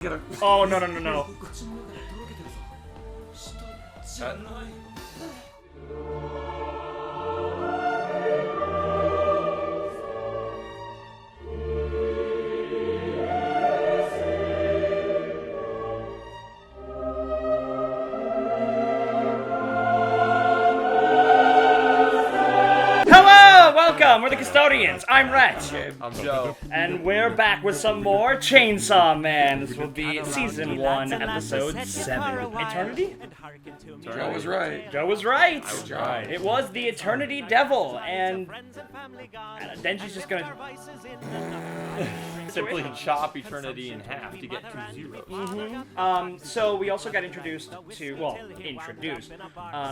Oh, no. Welcome, we're the Custodians. I'm Rhett. I'm Joe. And we're back with some more Chainsaw Man. This will be Season 1, Episode 7. Eternity? Joe was right. Joe was right. I was right. It was the Eternity Devil, and Denji's just gonna... Simply chop eternity in half to get 2 zeros. So we also got introduced to,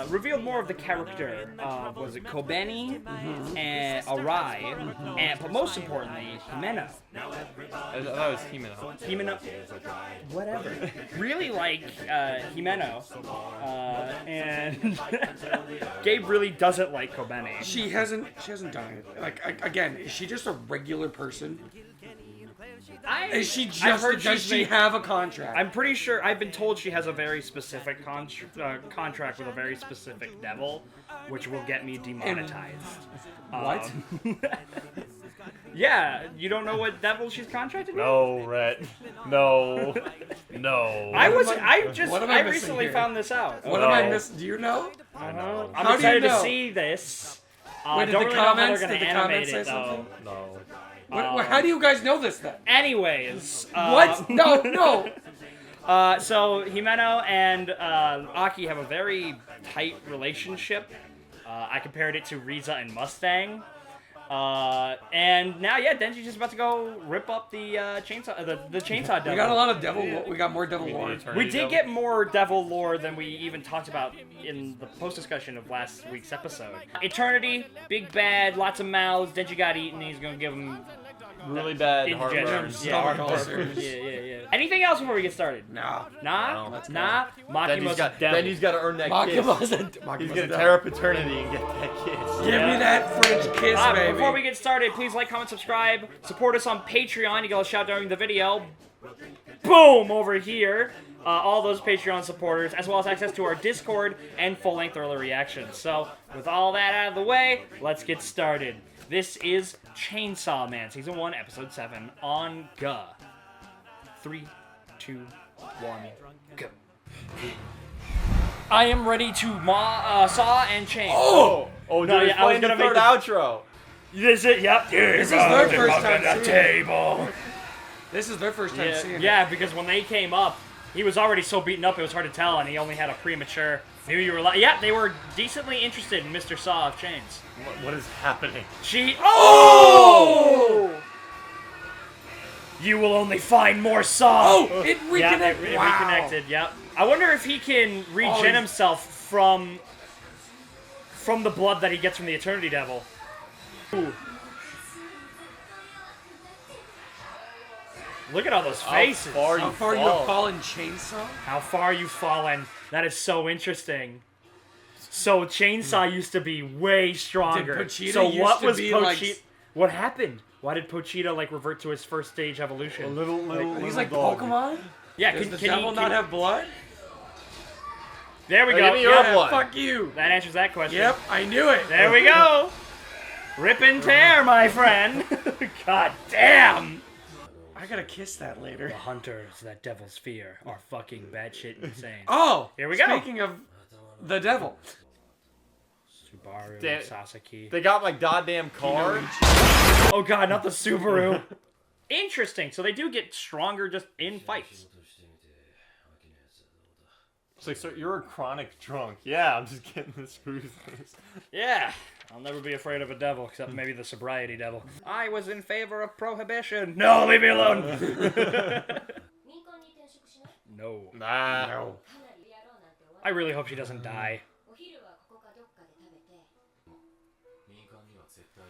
revealed more of the character of, was it Kobeni, and Arai, and, but most importantly, Himeno. I thought it was Himeno. Himeno, whatever. Really like Himeno, and Gabe really doesn't like Kobeni. She hasn't done it. Like, again, is she just a regular person? Is she just? Does she have a contract? I'm pretty sure. I've been told she has a very specific contract with a very specific devil, which will get me demonetized. What? Yeah, you don't know what devil she's contracted with? No, Rhett. No. I recently here? found this out. What am I missing? Do you know? I know. I'm How do you excited to know? see this. Wait, did don't the really know how they're comments- gonna did the animate comments say it, though. No. How do you guys know this then? Anyways. What? No. So Himeno and Aki have a very tight relationship. I compared it to Riza and Mustang. And now, Denji's just about to go rip up the chainsaw, the chainsaw devil. We got a lot of devil. We got more devil lore. We did get more devil lore than we even talked about in the post-discussion of last week's episode. Eternity, big bad, lots of mouths. Denji got eaten. He's gonna give him Really bad indigestion. heartburn. Yeah. Anything else before we get started? Nah. Nah. Then devil. he's got to earn that kiss. He's gonna tear up eternity and get that kiss. Give me that French kiss, baby. Before we get started, please like, comment, subscribe. Support us on Patreon. You get a shout during the video. Boom! Over here. All those Patreon supporters, as well as access to our Discord and full-length early reactions. So, with all that out of the way, let's get started. This is Chainsaw Man, Season 1, Episode 7, on Ga. 3, 2, 1, go. I am ready to saw and chain. Oh, No, dude, yeah, I was playing the gonna make third the- outro. This is, yep. This is their first time the seeing it. table. This is their first time seeing it. Yeah, because when they came up, he was already so beaten up it was hard to tell, and he only had a premature. Maybe you were yeah, they were decently interested in Mr. Saw of Chains. What is happening? Oh! You will only find more Saw. Oh, it reconnected. Yeah, it reconnected. Yep. I wonder if he can regen himself from the blood that he gets from the Eternity Devil. Ooh. Look at all those faces. How far you have fallen, Chainsaw? How far you've fallen. That is so interesting. So Chainsaw used to be way stronger. Did Pochita so used what to was be Pochita? like... What happened? Why did Pochita revert to his first stage evolution? A little He's like dog. Pokemon? Yeah, Does the devil not have blood? There we Hey, go. give me your Yep. blood. Fuck you. That answers that question. Yep, I knew it. There we go. Rip and tear, my friend. God damn. I gotta kiss that later. The hunters that devils fear are fucking batshit insane. Oh, Here we go. Speaking of the devil. Subaru, Damn. Sasaki. They got my goddamn car. Oh god, not the Subaru. Interesting. So they do get stronger just in fights. It's like, sir, you're a chronic drunk. Yeah, I'm just getting the screws loose. Yeah. I'll never be afraid of a devil, except maybe the sobriety devil. I was in favor of prohibition. No, leave me alone. No. Nah. No. I really hope she doesn't die.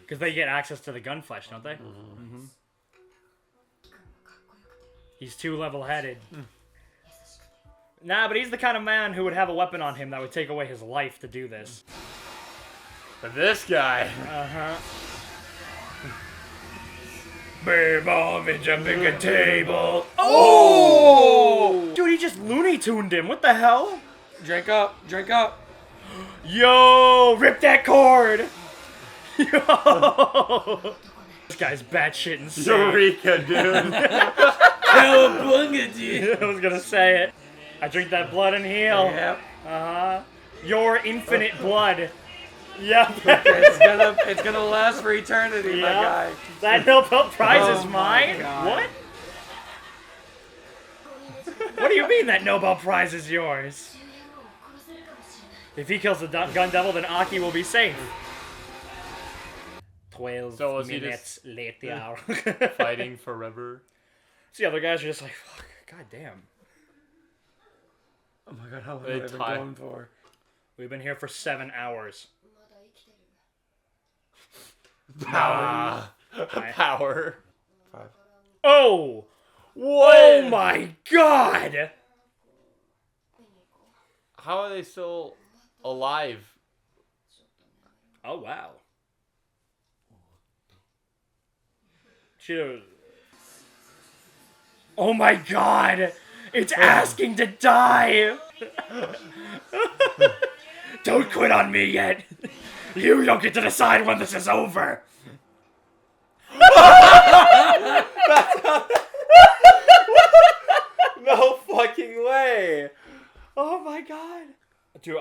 Because they get access to the gun flesh, don't they? Mm-hmm. He's too level-headed. Nah, but he's the kind of man who would have a weapon on him that would take away his life to do this. But this guy. Uh-huh. jumping a table. Oh! Dude, he just Looney Tuned him. What the hell? Drink up. Drink up. Yo, rip that cord. Yo. This guy's batshit insane. Eureka, dude. I was gonna say it. I drink that blood and heal. Yep. Uh-huh. Your infinite blood. Yep. It's gonna last for eternity, my guy. That Nobel Prize is Oh my mine? God. What? What do you mean that Nobel Prize is yours? If he kills the gun devil, then Aki will be safe. 12 So was he minutes later. Fighting forever. So the other guys are just like, fuck, god damn. Oh my god, how long They have I been tie- going for? We've been here for 7 hours. Power. Power. 5. Oh! What? Oh my god! How are they still alive? Oh wow. Cheers. Oh my god! It's asking to die! Don't quit on me yet! You don't get to decide when this is over! No fucking way. Oh my god. Dude,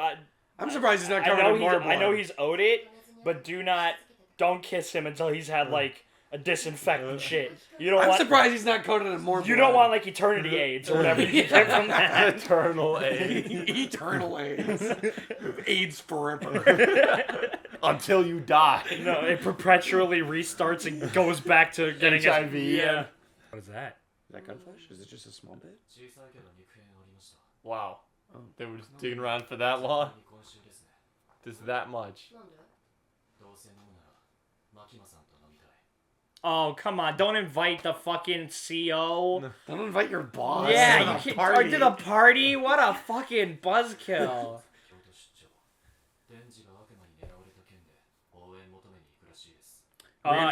I'm surprised he's not I covered know in more blood. I know he's owed it, but don't kiss him until he's had like a disinfectant shit. You don't I'm want surprised he's not coated in more blood. you don't want like eternity AIDS or whatever you get from that. Eternal age. Eternal AIDS. AIDS forever. Until you die. No, it perpetually restarts and goes back to getting HIV. Yeah. What is that? Is that gunflesh? Is it just a small bit? Wow. They were just digging around for that long? Just that much. Oh, come on. Don't invite the fucking CO. Don't invite your boss. Yeah, to you the can't. party. To the party? What a fucking buzzkill.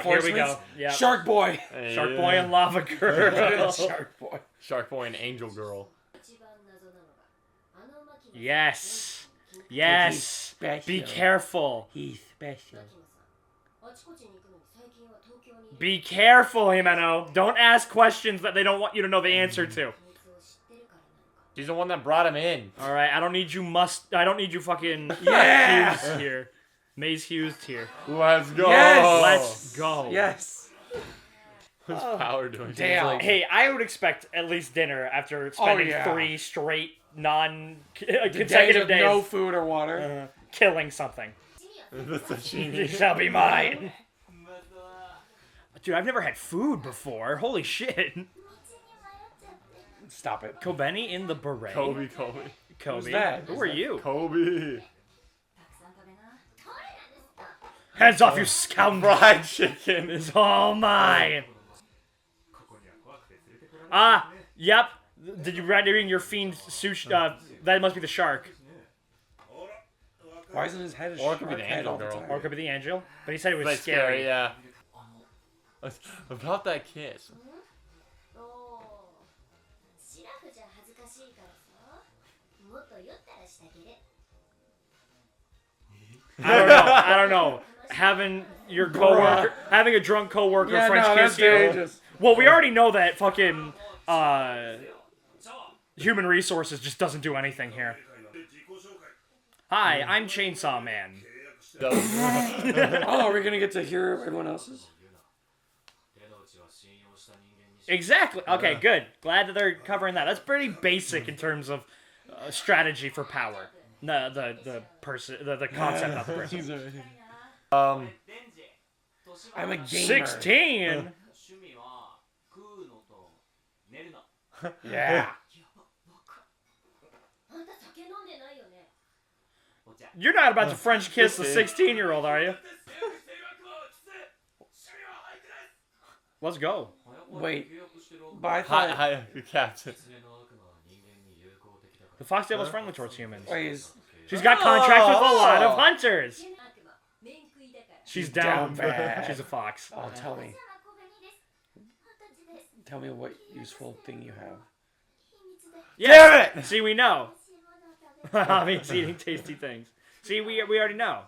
Here we go. Yeah. Shark Boy. Shark Boy and Lava Girl. Shark Boy. Shark Boy and Angel Girl. Yes. Yes. Special. Be careful. He's special. Be careful, Himeno. Don't ask questions that they don't want you to know the answer to. She's the one that brought him in. All right, I don't need you fucking Yeah. Hughes here. Maze Hughes here. Let's go. Yes. Let's go. Yes. What's Power doing? He's Damn. like, Hey, I would expect at least dinner after spending yeah. 3 straight Days consecutive of days no food or water. killing something. that's a It genius. shall be mine. Dude, I've never had food before. Holy shit. Stop it. Kobeni in the beret. Kobe. Kobe. Who's that? Who are you? Kobe. Hands off, you scoundrel. Fried chicken. It's all mine. Yep. Did you rendering your fiend sushi? That must be the shark. Why isn't his head a Or it shark could be the head angel all the girl. time? Or it could be the angel. But he said it was That's scary. scary, yeah. About that kiss. I don't know. Having your coworker, having a drunk coworker Yeah, French no, that's kiss you. dangerous. Well, we already know that fucking human resources just doesn't do anything here. Hi, I'm Chainsaw Man. Oh, are we gonna get to hear everyone else's? Exactly. Okay, good. Glad that they're covering that. That's pretty basic in terms of strategy for power. The person, the concept of the person. I'm a gamer. 16. Yeah. You're not about to French kiss the 16-year-old, are you? Let's go. Wait. But I thought. Hi, Captain. The Fox Devil's friendly towards humans. Wait, is She's got contracts with a lot of hunters. She's down down bad. She's a fox. Oh, tell me. Tell me what useful thing you have. Yes. Damn it! See, we know. He's eating tasty things. See, we already know.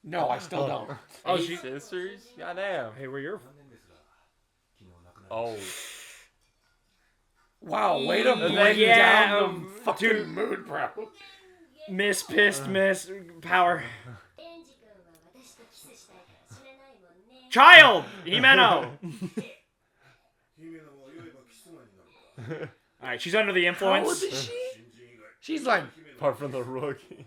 No, I still don't. Oh, Eight she. sisters? Goddamn. Hey, where you're? Oh. Wow, way to bring Yeah, down the fucking dude. mood, bro. Miss, pissed, miss, power. Child! Himeno! Alright, she's under the How old influence. is she? She's like, Apart from the rookie.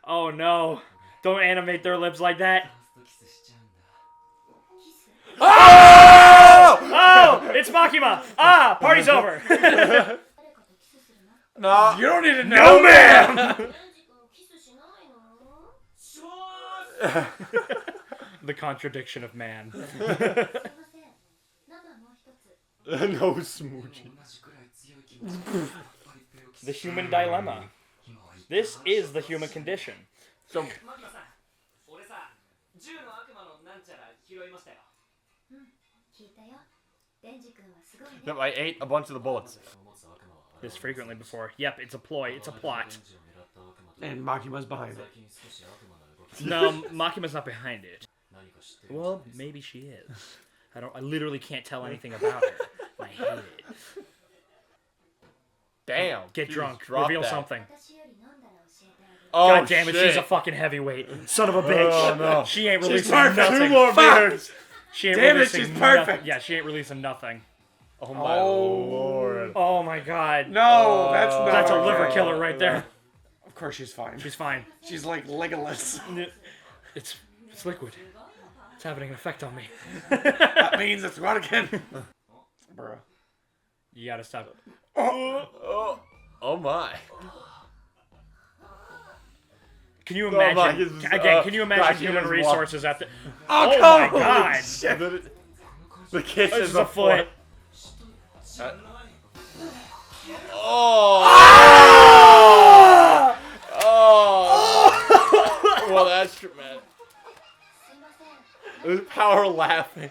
Oh no. Don't animate their lips like that. Oh! Oh! It's Makima! Ah! Party's over! No. you don't need to know. No, ma'am! The contradiction of man. No smooching. The human dilemma. This is the human condition. So, no, I ate a bunch of the bullets. This frequently before. Yep, it's a ploy. It's a plot. And Makima's behind it. No, Makima's not behind it. Well, maybe she is. I literally can't tell anything about her. I hate it. Damn. Get she drunk. just dropped Reveal that. something. Oh, God damn it, shit. she's a fucking heavyweight. Son of a bitch. Oh, no. She ain't releasing perfect. nothing. 2 more Fuck. beers. She ain't Damn it, releasing she's nothing. perfect. Yeah, she ain't releasing nothing. Oh my Oh. lord. Oh my god. No, that's not. That's a okay. liver killer right there. Of course she's fine. She's fine. She's like Legolas. It's liquid. It's having an effect on me. That means it's what again? Bruh. You gotta stop it. Oh my. Can you my, imagine? it's- Again, can you imagine gosh, human it was resources at the? Oh, Oh come my on. god! Shit. The kiss This is is a foot. Oh. Oh. Well, that's dramatic. It was power laughing.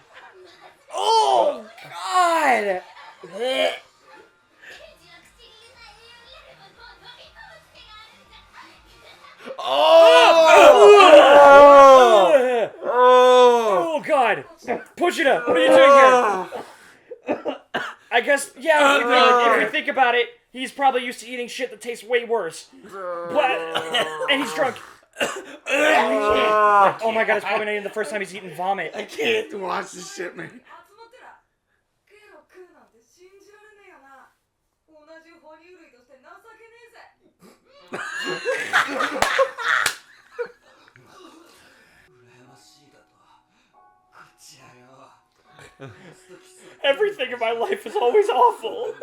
Oh god! Oh. Oh god! Push it up. What are you doing here? I guess, yeah, if you think about it, he's probably used to eating shit that tastes way worse. But, and he's drunk. Oh my god, it's probably not even the first time he's eaten vomit. I can't watch this shit, man. Everything in my life is always awful.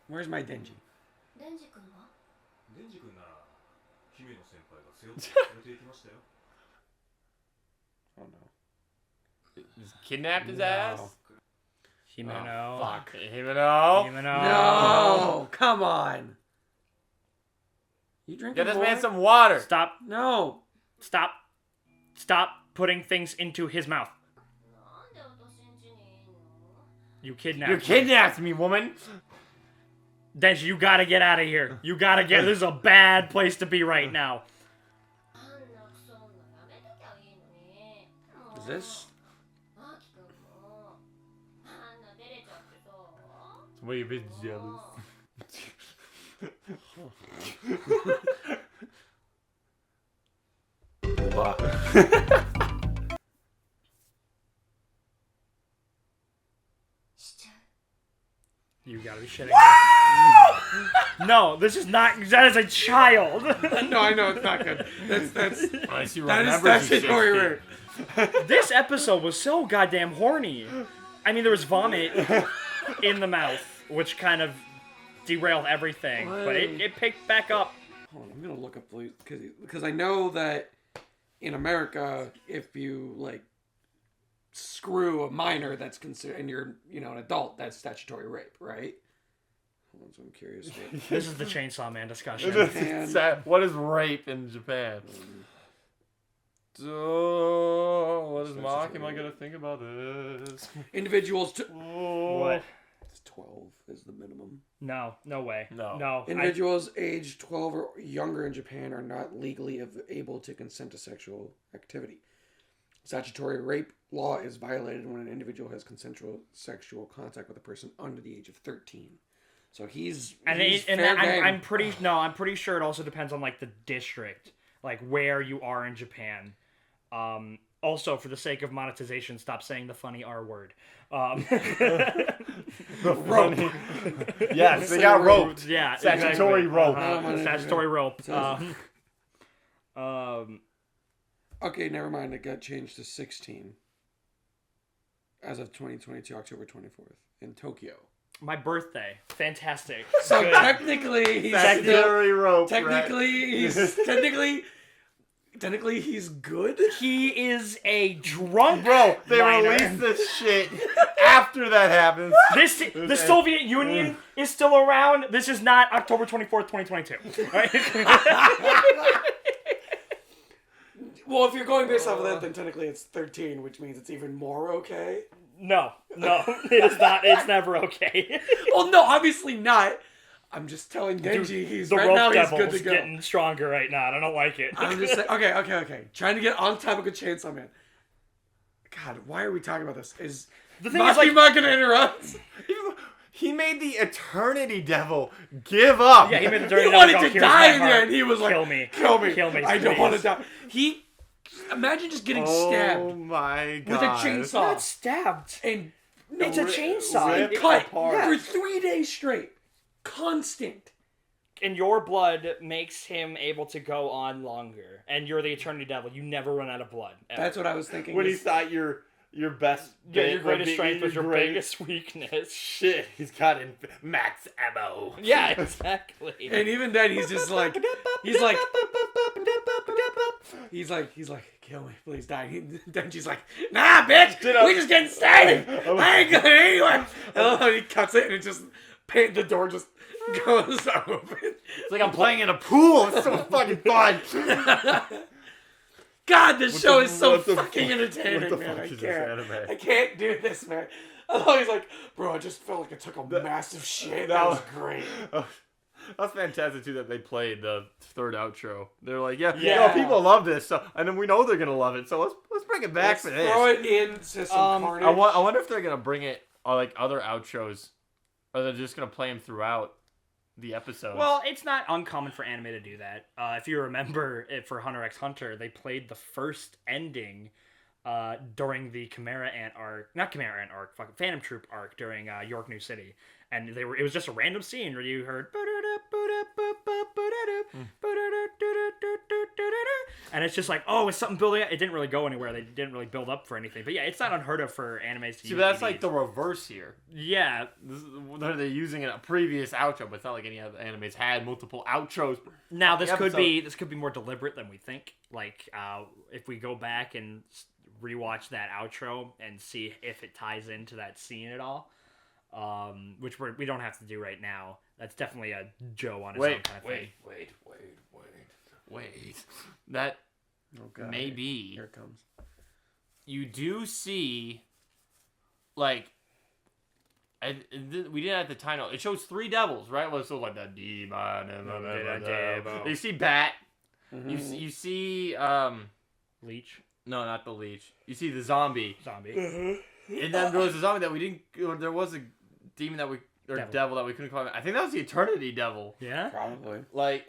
Where's my denji? Oh no. Just kidnapped his ass. Himeno. Fuck. Himeno. Himeno. No, come on. You drinking Get this more? man some water. Stop. No. Stop. Stop putting things into his mouth. You kidnapped You me. kidnapped me, woman. Denji, you gotta get out of here. You gotta get. This is a bad place to be right now. Is this? Wait, a bit jealous. You gotta be shitting me. No, this is not. That is a child. No, I know it's not good. That's Unless you that is remember some statutory shit. rape. This episode was so goddamn horny. I mean, there was vomit in the mouth, which kind of derailed everything. But it picked back up. Hold on, I'm gonna look up because I know that in America, if you like screw a minor, that's considered, and you're an adult, that's statutory rape, right? Hold on, so I'm curious. This is the Chainsaw Man discussion. What is rape in Japan? So, what is Mock? Am I gonna think about this? Individuals. What? 12 is the minimum. No way. No. Individuals aged 12 or younger in Japan are not legally able to consent to sexual activity. Statutory rape law is violated when an individual has consensual sexual contact with a person under the age of 13. So I'm pretty sure it also depends on like the district, like where you are in Japan. Also, for the sake of monetization, stop saying the funny R word. Rope. Yes, they got roped. Yeah, statutory rope. Statutory rope. Okay, never mind. It got changed to 16 as of 2022, October 24th in Tokyo. My birthday. Fantastic. So technically, he's statutory rope. Technically, he's good. He is a drunk Bro, they minor. released this shit after that happens. The Soviet Union is still around. This is not October 24th, 2022. Right? Well, if you're going based off of that, then technically it's 13, which means it's even more okay. No, it is not. It's never okay. Well, no, obviously not. I'm just telling Denji he's the right rope now he's devil's good to go. getting stronger right now, and I don't like it. I'm just saying. Okay. Trying to get on topic of Chainsaw Man. God, why are we talking about this? Is The thing is, like, not gonna interrupt? He made the Eternity Devil give up. Yeah, he made the He dirty wanted devil to go, die "Here's in my the heart. end. He was like, Kill me. Kill me. I don't please." want to die. Imagine just getting Oh stabbed my god. with a chainsaw. Not stabbed. And It's a chainsaw. rip cut apart. for 3 days straight. Constant. And your blood makes him able to go on longer. And you're the Eternity Devil. You never run out of blood. Ever. That's what I was thinking. When he thought your best, Yeah, bit your greatest would be strength was your great- biggest weakness. Shit. He's got max ammo. Yeah, exactly. And even then, he's just like, he's like, kill me, please die. Then she's like, nah, bitch, we just getting started. I ain't going anywhere. And he cuts it, and it just, the door just goes open. It's like I'm playing in a pool. It's so fucking fun. God, this show is so what the fucking fuck- entertaining, what the man. fuck I is this can't. anime? I can't do this, man. Oh, he's like, bro, I just felt like I took a massive shit. That was great. That's fantastic too that they played the third outro. They're like, yeah, Yeah. no, people love this, so and then we know they're gonna love it. So let's bring it back for this. Throw it into some carnage. I wonder if they're gonna bring it like other outros, or they're just gonna play them throughout the episode. Well, it's not uncommon for anime to do that. If you remember it for Hunter x Hunter, they played the first ending during the Chimera Ant arc, not Chimera Ant arc, fucking Phantom Troop arc during York New City, and it was just a random scene where you heard, and it's just like, oh, it's something building up. It didn't really go anywhere. They didn't really build up for anything. But yeah, it's not unheard of for animes to see, use that's EDs. like the reverse here. Yeah, They're using a previous outro, but it's not like any other animes had multiple outros. now this could episode. be more deliberate than we think. Like if we go back and rewatch that outro and see if it ties into that scene at all, which we don't have to do right now. That's definitely a Joe on his own kind of thing. Wait. That maybe Here it comes. you do see, like, we didn't have the title. It shows 3 devils, right? Well, so like the demon. You see Bat. Mm-hmm. You see Leech. No, not the leech. You see the zombie. Zombie. And then there was a zombie that we didn't. Or there was a demon that devil that we couldn't call him. I think that was the Eternity Devil. Yeah. Probably. Like,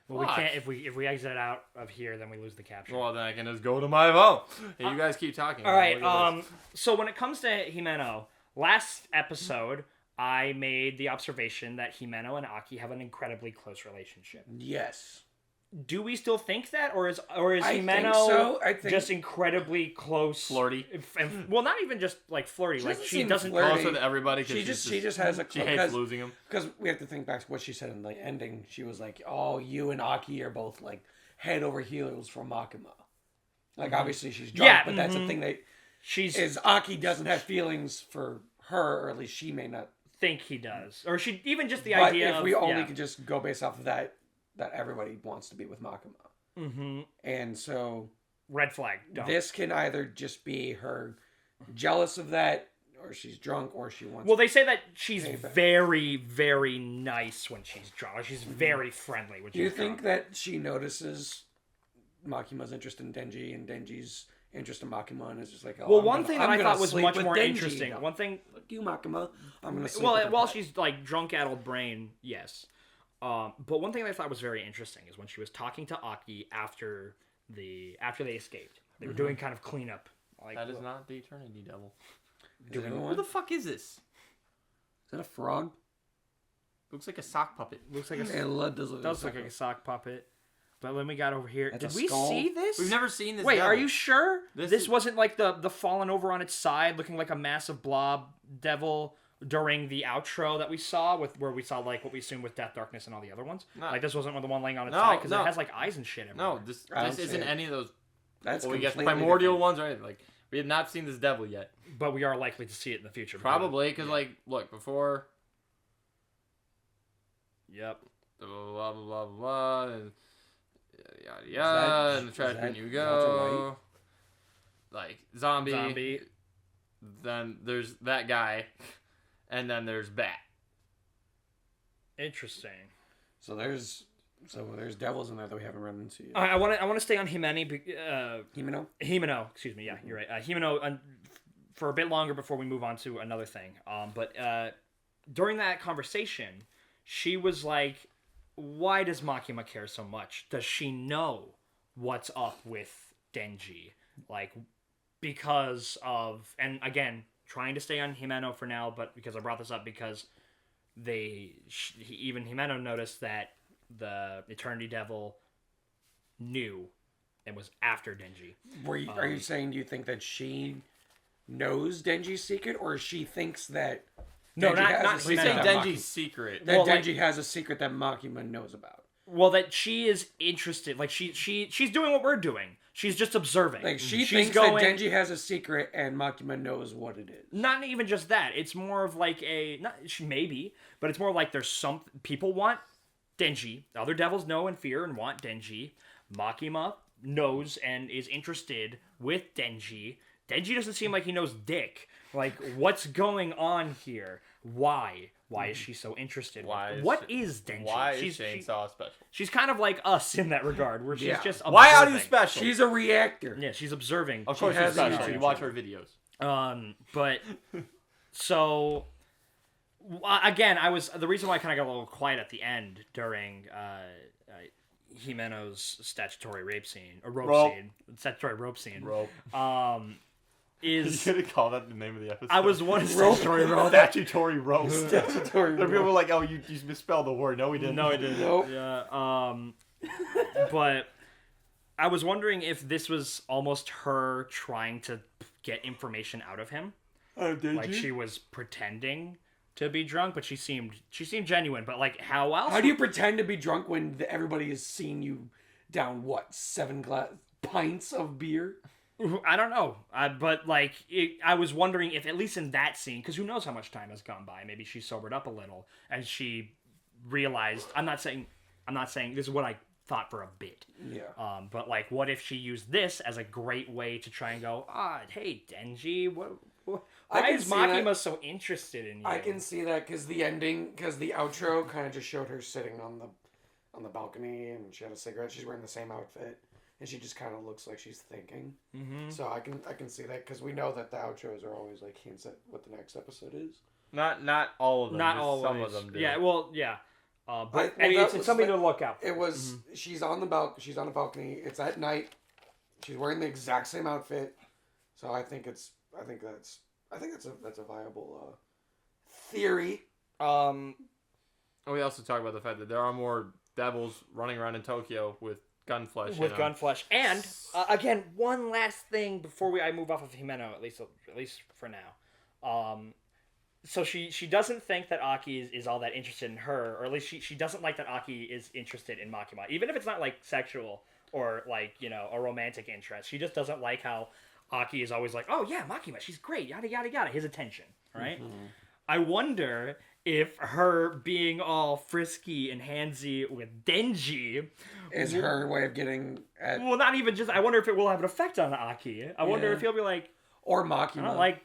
Well, we can't if we exit out of here, then we lose the capture. well, then I can just go to my phone. Hey, you guys keep talking. All right. So when it comes to Himeno, last episode I made the observation that Himeno and Aki have an incredibly close relationship. Yes. Do we still think that, or is I Himeno think so. I think just incredibly close, Flirty? And, well, not even just like flirty. She Like doesn't she seem doesn't. flirty. Close with everybody. she just has a she hates losing him. because we have to think back to what she said in the ending. She was like, "Oh, you and Aki are both like head over heels for Makima." Like obviously she's drunk, Yeah, but that's the thing that She's is Aki doesn't have feelings for her, or at least she may not think he does, or she even just the But idea. if of, we only yeah. could just go based off of that everybody wants to be with Makima. Mm-hmm. And so Red flag. Don't. this can either just be her jealous of that, or she's drunk, or she wants. Well, they say that she's Payback. very, very nice when she's drunk. Like, she's very friendly when she's Do you drunk. think that she notices Makima's interest in Denji and Denji's interest in Makima, and is just like, oh, Well, I'm one gonna- thing I'm that I gonna thought was sleep much with more Denji interesting. now. One thing. Fuck you, Makima. I'm gonna sleep Well, with her while pet. she's like drunk, addled brain, yes. But one thing that I thought was very interesting is when she was talking to Aki after they escaped. They were doing kind of cleanup. Like, That is not the Eternity Devil. Is it Who one? the fuck is this? Is that a frog? Looks like a sock puppet. looks like a Yeah, it does look does look like a sock puppet. But then we got over here. That's Did a we skull. see this? We've never seen this. Wait, devil. are you sure? This This is- wasn't like the fallen over on its side, looking like a massive blob devil during the outro that we saw where we saw like what we assumed with Death, Darkness, and all the other ones. No. Like this wasn't the one laying on its No, side because no. it has like eyes and shit. No, Everywhere. this I don't isn't see it. any of those. That's Well, we guess completely primordial different. ones, right? Like we have not seen this devil yet. But we are likely to see it in the future. Probably because like look before. Yep. Blah blah blah blah blah. And yada that- yada. And the is trash that bin you Walter go. Like zombie. Zombie. Then there's that guy, and then there's Bat. Interesting. So there's devils in there that we haven't run into yet. I want to stay on Himeno? Himeno. Excuse me. Yeah, you're right. Himeno for a bit longer before we move on to another thing. But during that conversation, she was like, "Why does Makima care so much? Does she know what's up with Denji? Like, because of..." And again, trying to stay on Himeno for now, but because I brought this up because even Himeno noticed that the Eternity Devil knew and was after Denji. Are you saying, do you think that she knows Denji's secret, or she thinks that No, Denji not has not a We secret say Himeno. that Denji's secret. that Well, like- Denji has a secret that Makima knows about? Well, that she is interested. Like she's doing what we're doing. She's just observing. Like, she She's thinks that Denji has a secret and Makima knows what it is. Not even just that. It's more of like maybe, but it's more like there's some people want Denji. Other devils know and fear and want Denji. Makima knows and is interested with Denji. Denji doesn't seem like he knows dick. Like, what's going on here? Why? Why is she so interested? What is Denji? Why is she's Chainsaw special? she's kind of like us in that regard, where she's Yeah. just Why are you observing. special? She's a reactor. Yeah, she's observing. Of course She she's has a special. YouTube You watch channel. her videos. But so again, the reason why I kind of got a little quiet at the end during Himeno's statutory rape scene, statutory rope scene, Rope. is gonna call that the name of the episode? I was wondering. Statutory rope. Statutory rope. Statutory There are people rope. like, oh, you misspelled the word. No, we didn't. No, I didn't. Nope. Yeah. But I was wondering if this was almost her trying to get information out of him. Oh, did Like she was pretending to be drunk, but she seemed genuine. But like, how else? How do you pretend to be drunk when everybody is seeing you down, what, 7 pints of beer? I don't know. But like, I was wondering if at least in that scene, because who knows how much time has gone by. Maybe she sobered up a little and she realized. I'm not saying this is what I thought for a bit. Yeah. But like, what if she used this as a great way to try and go, hey Denji, I why can is see that. Makima so interested in you? I can see that because the outro kind of just showed her sitting on the balcony, and she had a cigarette. She's wearing the same outfit, and she just kind of looks like she's thinking. Mm-hmm. So I can see that because we know that the outros are always like hints at what the next episode is. Not all of them. Not just always. Some of them do. Yeah. Well. Yeah. But well, it's that was something like- to look out for. It was she's on the balcony. It's at night. She's wearing the exact same outfit. So I think that's a viable theory. And we also talk about the fact that there are more devils running around in Tokyo with gun flesh. With gun flesh. And again, one last thing before I move off of Himeno, at least for now. So she doesn't think that Aki is all that interested in her, or at least she doesn't like that Aki is interested in Makima, even if it's not like sexual or like, you know, a romantic interest. She just doesn't like how Aki is always like, oh yeah, Makima, she's great, yada yada yada, his attention, right? I wonder if her being all frisky and handsy with Denji Is her way of getting at... Well, not even just... I wonder if it will have an effect on Aki. I wonder if he'll be like... Or Makima. I don't like...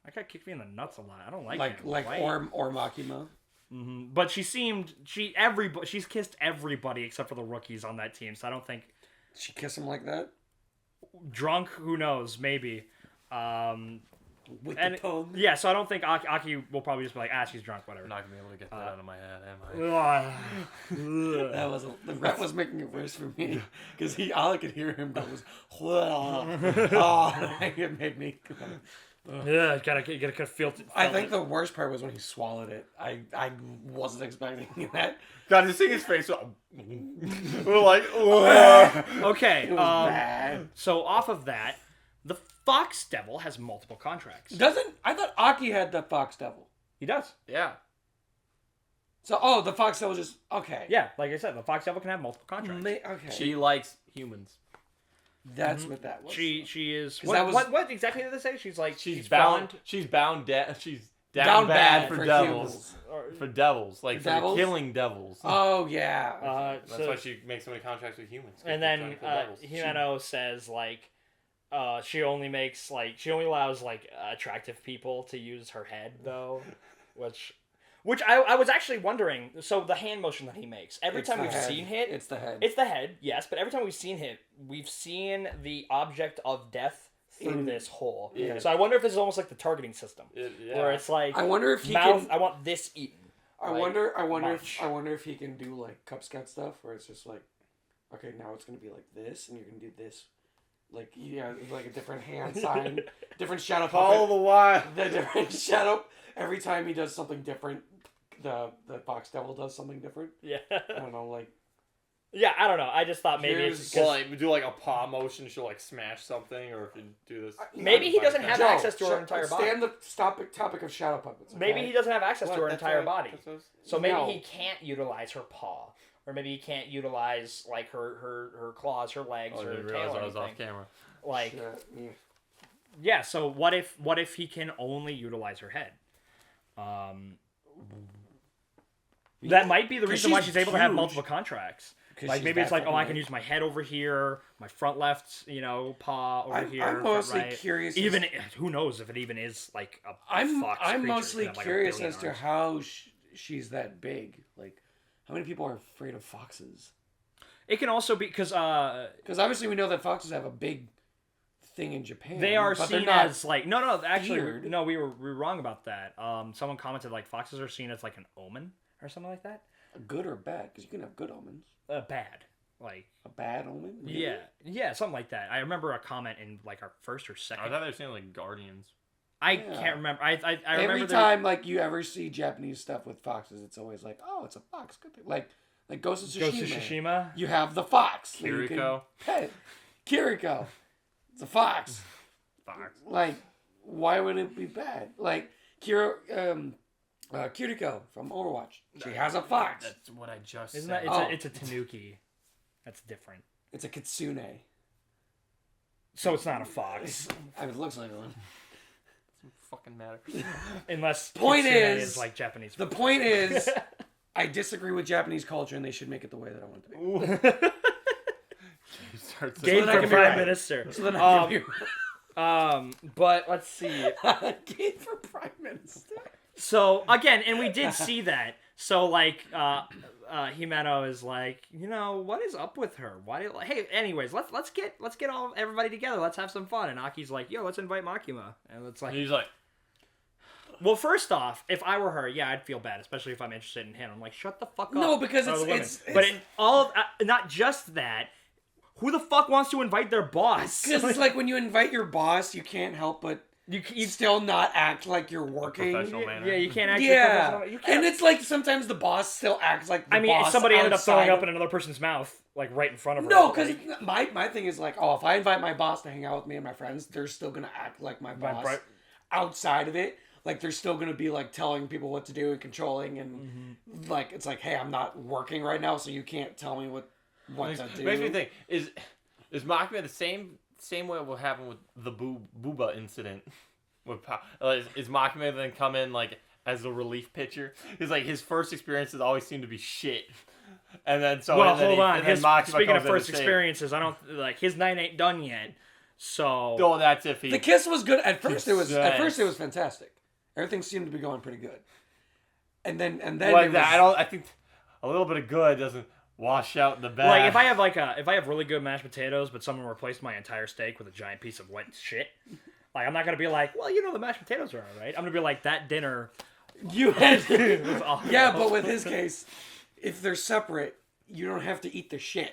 That guy kicked me in the nuts a lot. I don't like him. Or Makima. Mm-hmm. But she's kissed everybody except for the rookies on that team, so I don't think... She kiss him like that? Drunk, who knows? Maybe. With the tongue? Yeah, so I don't think Aki will probably just be like, she's drunk, whatever. I'm not going to be able to get that out of my head, am I? The ref was making it worse for me. Because all I could hear him go was, oh, it made me... Yeah, you gotta feel. I think the worst part was when he swallowed it. I wasn't expecting that. God, to see his face. We're like, okay. Bad. So off of that, the Fox Devil has multiple contracts. I thought Aki had the Fox Devil. He does. yeah. So the Fox Devil just okay. Yeah, like I said, the Fox Devil can have multiple contracts. Okay. She likes humans. That's what that was. She is. What exactly did they say? She's like She's bound. She's bound. She's down bad for devils. For devils, like for devils? Killing devils. Oh yeah. That's why she makes so many contracts with humans. And then Himeno says like, she only allows like attractive people to use her head though, which I was actually wondering. So the hand motion that he makes every time we've seen it, it's the head. It's the head, yes. But every time we've seen it, we've seen the object of death through this hole. Yeah. So I wonder if this is almost like the targeting system, where it's like I wonder if he mouth. can. I want this eaten. I wonder if he can do like Cub Scout stuff where it's just like, okay, now it's gonna be like this, and you're gonna do this. Like like a different hand sign, different shadow puppet. Follow the wire. The different shadow. Every time he does something different, the Fox Devil does something different. Yeah. I don't know, like. Yeah, I don't know. I just thought maybe it's like do like a paw motion, she'll like smash something, or if you do this. Maybe he doesn't have access to her entire body. Stay on the topic of shadow puppets. Okay? Maybe he doesn't have access to her entire body. So maybe No. he can't utilize her paw. Or maybe he can't utilize like her claws, her legs, or her tail. I was off camera. Like, yeah. So what if he can only utilize her head? That might be the reason why she's able to have multiple contracts. Like maybe it's like, I can use my head over here, my front left, paw over here. I'm mostly right. curious. Even who knows if it even is like a fox I'm creature. mostly Like curious as arms. to how she's that big. Like, how many people are afraid of foxes? It can also be because obviously we know that foxes have a big thing in Japan. they are but seen they're not as like actually feared. no, we were wrong about that. Someone commented like foxes are seen as like an omen or something like that. good or bad, because you can have good omens. Bad, like a bad omen. Really? yeah, something like that. I remember a comment in like our first or second. I thought they were saying like guardians. I can't remember. I remember every time like you ever see Japanese stuff with foxes, it's always like, oh, it's a fox. Good thing. Like Ghost of Tsushima. Ghost of Tsushima. You have the fox. Kiriko. You can pet. Kiriko. It's a fox. Fox. Like, why would it be bad? Like Kiriko from Overwatch. She has a fox. That's what I just Isn't said. that it's a tanuki? That's different. It's a kitsune. So it's not a fox. I mean, it looks like one. Fucking matter. Unless Point kitsune is like Japanese. The point is, I disagree with Japanese culture, and they should make it the way that I want it to be. Gabe I for can be Prime right. Minister. So then I can be But let's see. Gabe for Prime Minister. So again, and we did see that. So like, Himeno is like, what is up with her? Hey, anyways, let's get everybody together. Let's have some fun. And Aki's like, yo, let's invite Makima. And it's like, And he's like, well, first off, if I were her, yeah, I'd feel bad, especially if I'm interested in him. I'm like, shut the fuck up. No, because Other women. it's But in all, not just that. Who the fuck wants to invite their boss? Because it's like when you invite your boss, you can't help but you still not act like you're working. professional manner. Yeah, you can't act. Yeah, You can't. and it's like sometimes the boss still acts like the boss. If somebody ended up throwing outside up in another person's mouth, like right in front of her. No, because my thing is like, if I invite my boss to hang out with me and my friends, they're still gonna act like my boss. Outside of it, like they're still gonna be like telling people what to do and controlling, and like it's like, hey, I'm not working right now, so you can't tell me what to do. Makes me think, is Makima the same way what happened with the Booba incident? with is Makima then come in like as the relief pitcher? Because like his first experiences always seem to be shit. And then so well, and then hold on. and then Makima Speaking of comes in first to save. experiences, I don't like his night ain't done yet. So Oh, that's if he. The kiss was good at first. It was Yes. fantastic. Everything seemed to be going pretty good. And then Like it that, was, I think a little bit of good doesn't wash out the bad. like if I have really good mashed potatoes, but someone replaced my entire steak with a giant piece of wet shit, like I'm not gonna be like, well, the mashed potatoes are alright. I'm gonna be like, that dinner you had was awful. yeah, but with his case, if they're separate, you don't have to eat the shit.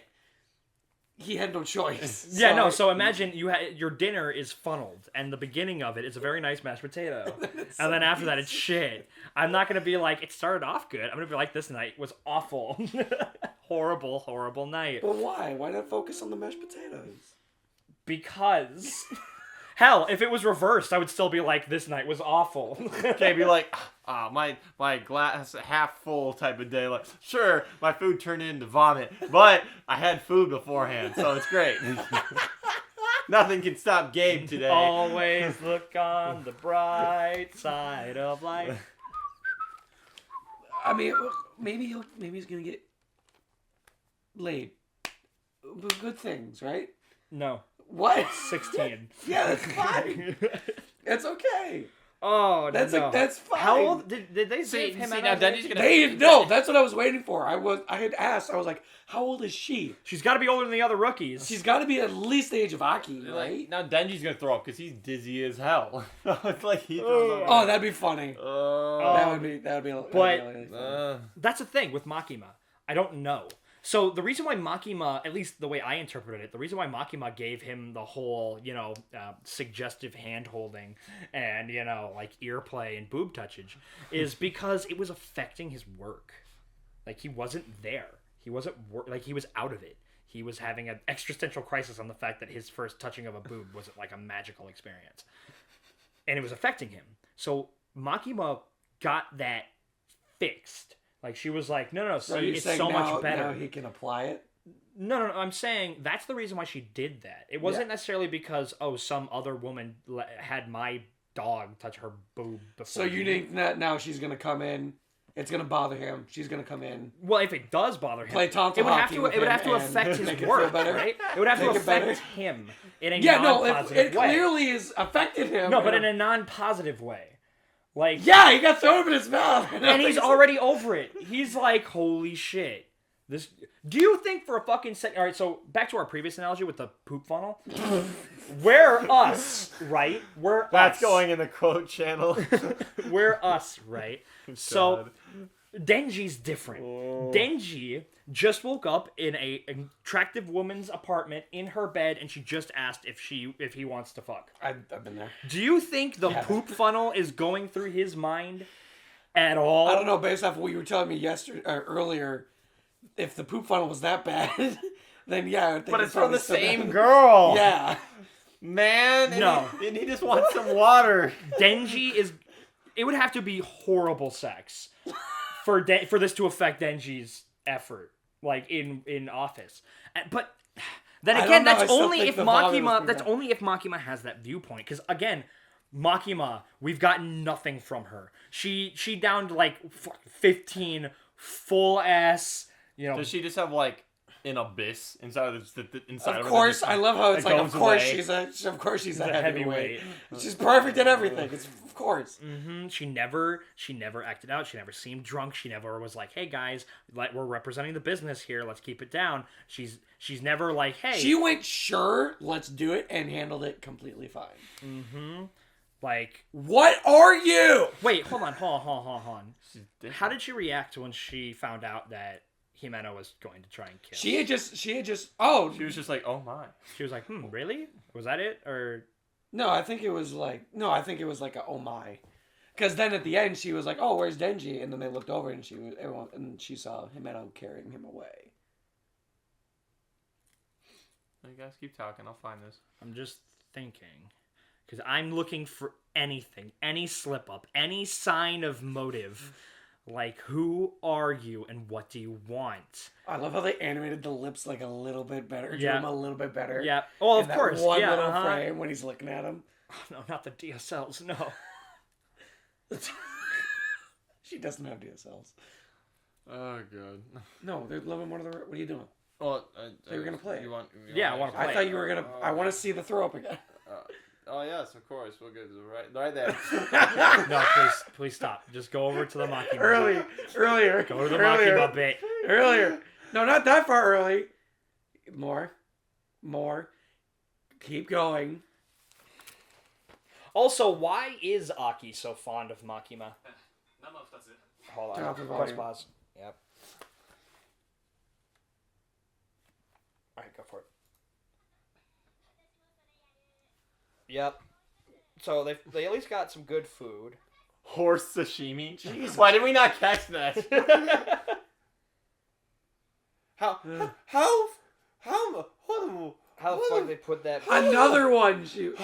He had no choice. Yeah, no. So imagine your dinner is funneled, and the beginning of it is a very nice mashed potato, and then after that it's shit. I'm not gonna be like, it started off good. I'm gonna be like, this night was awful, horrible night. But why? Why not focus on the mashed potatoes? Because, hell, if it was reversed, I would still be like, this night was awful. Okay, be like, my glass half full type of day. Like, sure, my food turned into vomit, but I had food beforehand, so it's great. Nothing can stop Gabe today. Always look on the bright side of life. I mean, maybe he's gonna get laid. But good things, right? No, What? 16. Yeah, that's fine. It's okay. Oh, That's no. that's fine. How old did they say him? now Denji's gonna. That's what I was waiting for. I had asked. I was like, how old is she? She's got to be older than the other rookies. She's got to be at least the age of Aki, Like, right? now Denji's gonna throw up because he's dizzy as hell. It's like he throws up. Oh, that'd be funny. Oh. That would be. But- really funny. That's the thing with Makima. I don't know. So the reason why Makima, at least the way I interpreted it, the reason why Makima gave him the whole, suggestive hand-holding and, like ear play and boob touchage is because it was affecting his work. Like, he wasn't there. He wasn't, he was out of it. He was having an existential crisis on the fact that his first touching of a boob wasn't like a magical experience. And it was affecting him. So Makima got that fixed. Like, she was like, no, So see, you're it's saying so now, much better. now he can apply it. No, I'm saying that's the reason why she did that. It wasn't necessarily because, some other woman had my dog touch her boob before. So you me. think that now she's gonna come in? It's gonna bother him. She's gonna come in. Well, if it does bother him, Play Tonto it would have hockey to. with It would him have to and affect his make it feel work, better. right? It would have to Make it better. affect him in a Yeah, no, non-positive it way. clearly has affected him. No, but in a non-positive way. Like, yeah, he got thrown up in his mouth, and he's already over it. He's like, holy shit. This. Do you think for a fucking second? All right, so back to our previous analogy with the poop funnel. We're us, right? We're That's us. going in the quote channel. We're us, right? So God. Denji's different. Oh. Denji just woke up in a attractive woman's apartment in her bed, and she just asked if he wants to fuck. I've been there. Do you think the poop funnel is going through his mind at all? I don't know. Based off what you were telling me earlier, if the poop funnel was that bad, then yeah. I would think But it's from the still same bad. girl. Yeah. Man. No. And he just wants some water. Denji is. It would have to be horrible sex for this to affect Denji's effort, like in office. But then I again, don't know, I that's still only think if the vomit was Makima. pretty That's bad. only if Makima has that viewpoint. Because again, Makima, we've gotten nothing from her. She downed like 15 full ass. Does she just have like an abyss inside of the inside Of her course, that I love how it's that like. goes Of course, away? she's a a heavyweight. heavyweight. She's perfect at everything. It's of course. She never acted out. She never seemed drunk. She never was like, "Hey guys, like we're representing the business here. Let's keep it down." She's never like, "Hey." She went, sure, let's do it, and handled it completely fine. Like, What are you? wait, hold on. How did she react when she found out that Himeno was going to try and kill? She had just. Oh She was just like, oh my. She was like, really? Was that it? Or no, I think it was like a oh my, because then at the end she was like, oh, where's Denji? And then they looked over and she saw Himeno carrying him away. You guys keep talking. I'll find this. I'm just thinking, because I'm looking for anything, any slip up, any sign of motive. Like, who are you and what do you want? I love how they animated the lips like a little bit better. Drew Yeah. him a little bit better. Yeah. Oh, In of that course. one Yeah. little frame when he's looking at him. No, not the DSLs. No. She doesn't have DSLs. Oh god. No, they're living one of the. What are you doing? Well, So you're gonna play it. You want? Yeah, I wanna play I thought you were gonna. I want to see the throw up again. Oh yes, of course. We'll get right there. No, please stop. Just go over to the Makima. Earlier. Go to the Makima bit. Earlier. No, not that far early. More. Keep going. Also, why is Aki so fond of Makima? Hold Turn on. off the Press volume. pause. Yep. Alright, go for it. Yep. So they at least got some good food. Horse sashimi. Jesus. Why did we not catch that? How? How the fuck they put that? Another one. Shoot.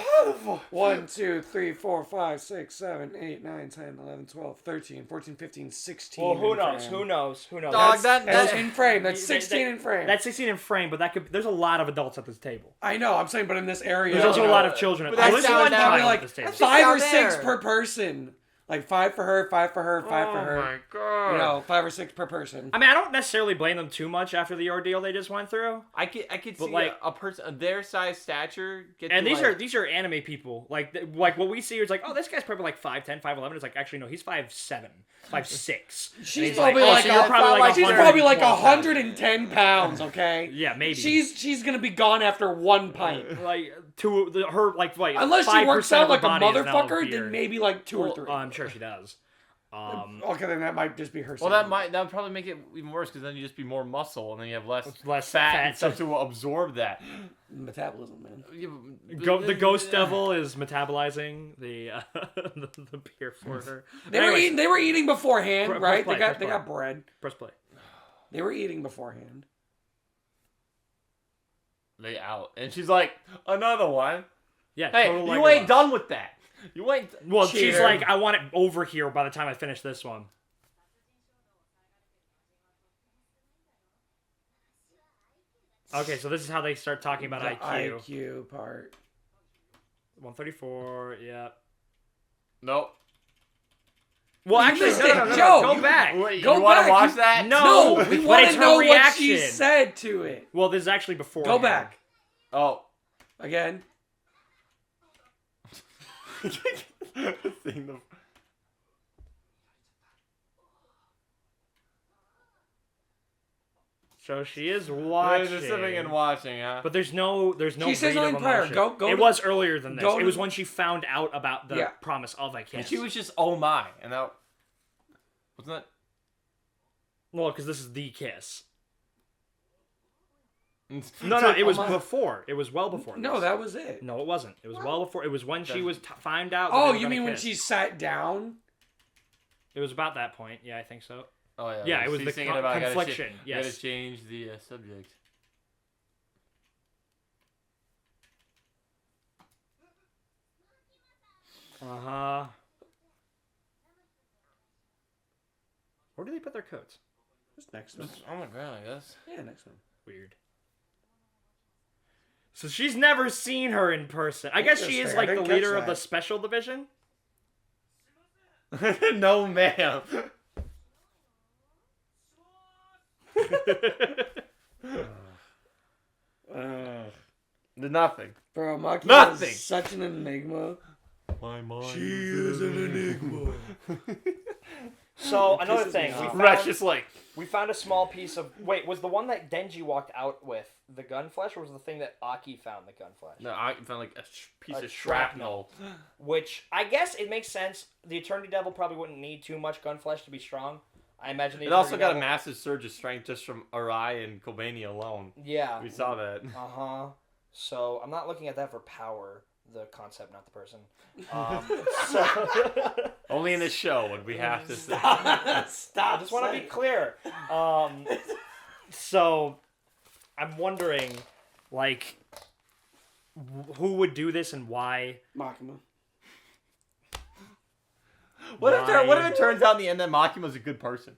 1, 2, 3, 4, 5, 6, 7, 8, 9, 10, 11, 12, 13, 14, 15, 16. Well, who in knows? frame. Who knows? Who knows? Dog, That's in frame. That's That- 16 in frame. That's 16 in frame, but that could. There's a lot of adults at this table. I know. I'm saying, but in this area, There's also you a know, lot of children. but At that's least down one there. child probably at like this table. 5 or down 6 there. per person. Like 5 for her, 5 for her, 5 for her. Oh my god. You know, 5 or 6 per person. I mean, I don't necessarily blame them too much after the ordeal they just went through. I could But, see like- a person of their size stature get. And to, these are anime people. Like what we see is like, oh, this guy's probably like 5'10", 5'11". It's like, actually no, he's 5'7", 5'6". She's probably like, so you're probably like she's 100 probably like pounds. 110 pounds. Okay. Yeah, maybe. She's gonna be gone after 1 pint. like her like Unless she 5% works of out her like a body is now motherfucker, beard. then maybe like 2 or Well, 3. I'm sure she does. Okay, then that might just be her. Well, saying that would probably make it even worse because then you just be more muscle and then you have less Less fat fat. and stuff to absorb that. metabolism, man. The ghost devil is metabolizing the the beer for her. They were eating. They were eating beforehand, Press right? play, they got press they play. got bread. Press play. They were eating beforehand. They out, and she's like, another one. Yeah. Hey, total you like ain't done with that. You ain't. Well, she's Cheater. like, I want it over here by the time I finish this one. Okay, so this is how they start talking about The IQ. IQ part. 134. Yeah. Nope. Well, You actually, missed no, it. no, no, Joe, no, go back. Wait, Go you want back. to watch You- that? No, we but want it's to her know what reaction. she said to it. Well, this is actually before. Go back Oh. again. Seeing the- So she is They're watching. just sitting and watching, huh? But there's no She says rate of something prior. emotion. Go It to- was earlier than this. go It to- was when she found out about the Yeah. promise of a And kiss. she was just, oh my, and that wasn't that. Well, because this is the kiss. No, It's no, like, it was oh my- before. It was well before. No, this. that was it. No, it wasn't. It was well before. It was when she was found out. that Oh, they were you gonna mean when kiss. she sat down? It was about that point. Yeah, I think so. Oh yeah. Yeah, it was she's the thinking con- about, I gotta confliction, cha- yes. Gotta change the subject. Uh huh. Where do they put their coats? This next one. Oh my god, I guess. Yeah, next one. Weird. So she's never seen her in person. I guess she is Interesting. like I the didn't catch leader of that. the special division. No, ma'am. Nothing. Bro, Maki Nothing. is such an enigma. My mind. She is an enigma. So another pisses thing, me we off. Rat's found, just like, we found a small piece of. Wait, was the one that Denji walked out with the gun flesh, or was the thing that Aki found the gun flesh? no, I found like a piece A of shrapnel. Which I guess it makes sense. The Eternity Devil probably wouldn't need too much gun flesh to be strong. I imagine the It also Eternity got a Devil- massive surge of strength just from Arai and Kobani alone. Yeah. We saw that. Uh huh. So I'm not looking at that for power. The concept, not the person. So Only in this show would we have to say. Stop. I just want to be saying- clear. So I'm wondering, like, who would do this and why? Makima. What if it turns out in the end that Makima's a good person?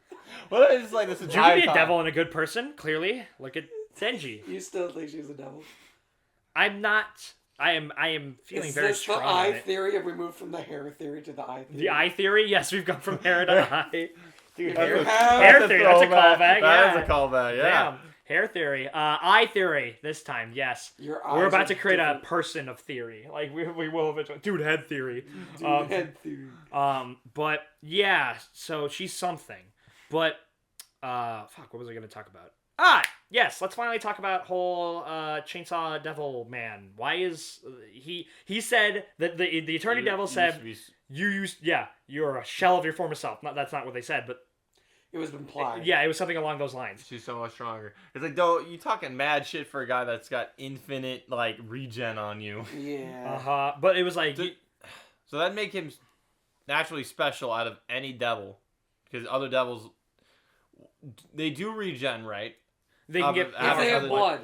What if it's like this You entire can be a time? devil and a good person, clearly. Look at Denji. You still think she's a devil? I'm not. I am feeling Is very this strong the on eye it. theory? Have we moved from the hair theory to the eye theory? The eye theory? Yes, we've gone from hair to eye. Dude, Hair hair theory, that's a callback. That Yeah. is a callback, yeah. Damn. Hair theory. Eye theory this time, yes. Your We're eyes about are to create different. a person of theory. Like, we will eventually. Dude, head theory. Dude, head theory. But, yeah, so she's something. But, fuck, what was I going to talk about? Yes, let's finally talk about whole Chainsaw Devil Man. Why is he said that the Attorney Devil said you're a shell of your former self. That's not what they said, but It was implied. yeah, it was something along those lines. She's so much stronger. It's like, though, you talking mad shit for a guy that's got infinite, like, regen on you. Yeah. But it was like So that'd make him naturally special out of any devil. Because other devils, they do regen, right? they can get If they have blood.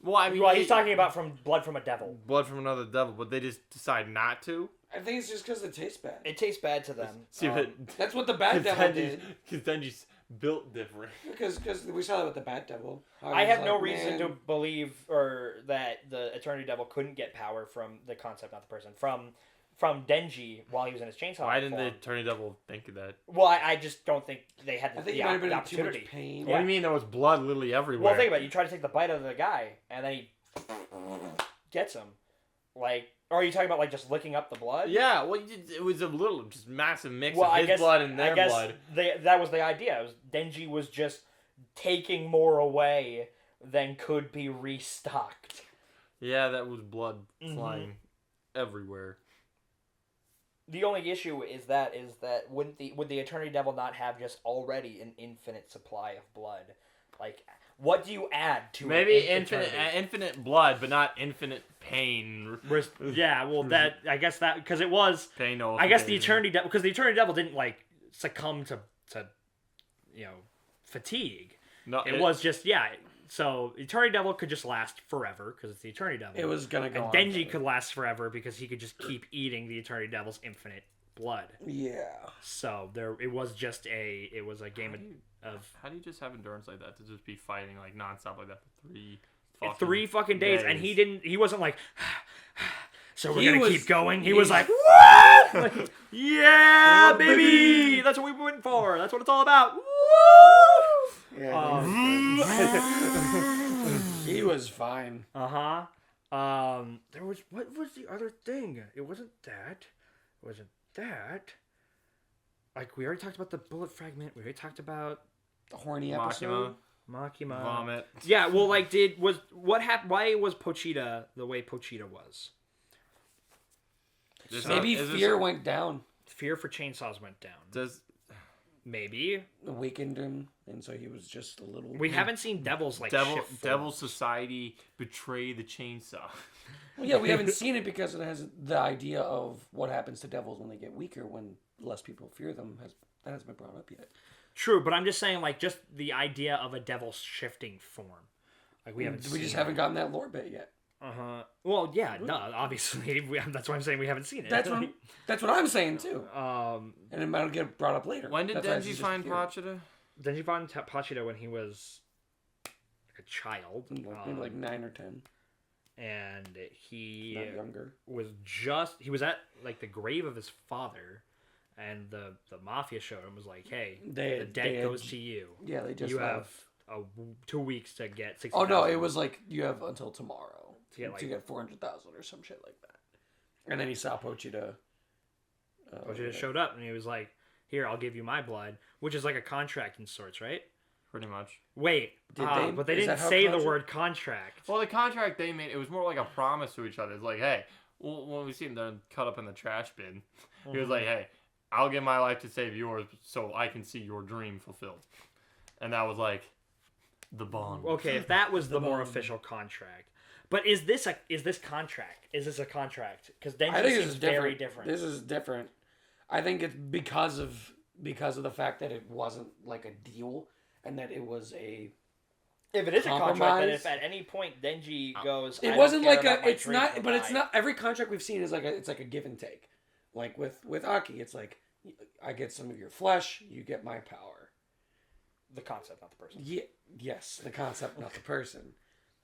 Well, I mean, Well, he's talking about from blood from a devil. blood from another devil, but they just decide not to. I think it's just because it tastes bad. It tastes bad to them. See, but That's what the bad devil did. Because Denji's built different. Because we saw that with the bad devil. How I he was have no like, reason "Man, to believe or that the Attorney Devil couldn't get power from the concept, not the person, from Denji while he was in his chainsaw. Why didn't the form. Attorney Devil think of that? Well, I just don't think they had I the, think the, he might have the been in too much opportunity. pain. What do you mean there was blood literally everywhere? Well, think about it. You try to take the bite out of the guy, and then he gets him. Like, or are you talking about like just licking up the blood? Yeah, well, it was a little, just massive mix Well, of his blood and their blood. that was the idea. It was, Denji was just taking more away than could be restocked. Yeah, that was blood flying everywhere. The only issue is that would the Attorney Devil not have just already an infinite supply of blood? Like, what do you add to Maybe eternity? infinite blood, but not infinite pain. Yeah, well, that I guess that because it was. Pain. No. I guess the Attorney Devil because the Attorney Devil didn't like succumb to fatigue. No, It was just So Eternity Devil could just last forever because it's the Eternity Devil. It was gonna go and on. Denji could last forever because he could just keep eating the Eternity Devil's infinite blood. Yeah. So it was a game of How do you just have endurance like that to just be fighting like nonstop like that for 3 fucking days, and he wasn't like. So we're He gonna was- keep going. He he was was- like, "What? Yeah, Oh, baby! baby! That's what we went for. That's what it's all about." Woo! Yeah. He was fine. There was what was the other thing? It wasn't that. Like we already talked about the bullet fragment. We already talked about The horny episode. Makima. Vomit. Yeah, well, like, what happened? Why was Pochita the way Pochita was? Maybe fear went down. Fear for chainsaws went down. Maybe Awakened him, and so he was just a little. we haven't seen devils like shift Devil forms. Society betray the chainsaw. Well, yeah, we haven't seen it because it has the idea of what happens to devils when they get weaker, when less people fear them. That hasn't been brought up yet. True, but I'm just saying, like, just the idea of a devil shifting form. Like we haven't. We just haven't gotten that lore bit yet. Well, yeah, no, obviously that's why I'm saying we haven't seen it. That's what I'm saying too. Um, And it might get brought up later. When did That's why Denji it's just find fear. Pachita? Then he found Pachita when he was a child, Maybe like 9 or 10. and he Not younger. he was at like the grave of his father, and the mafia showed him was like, hey, the debt goes to you. Yeah, they just you left. have 2 weeks to get 60. Oh no, it was like you have until tomorrow to get 400,000 or some shit like that. And then he saw Pochita. Pochita showed up and he was like, here, I'll give you my blood, which is like a contract in sorts, right? Pretty much. Wait, but they is didn't that how say the contract- word contract. Well, the contract they made, it was more like a promise to each other. It's like, hey, when we see him done cut up in the trash bin, he was like, hey, I'll give my life to save yours so I can see your dream fulfilled. And that was like the bond. Okay, if that was the more official contract. But is this a contract? Is this a contract? Because I Denji think this seems is very different. This is different. I think it's because of the fact that it wasn't like a deal and that it was a. If it is a contract, then compromise. if at any point Denji goes, It I wasn't don't like care about a. my It's dream not. to But it's die. not. Every contract we've seen is like it's like a give and take. Like with Aki, it's like I get some of your flesh, you get my power. The concept, not the person. Yeah, yes, the concept, not the person.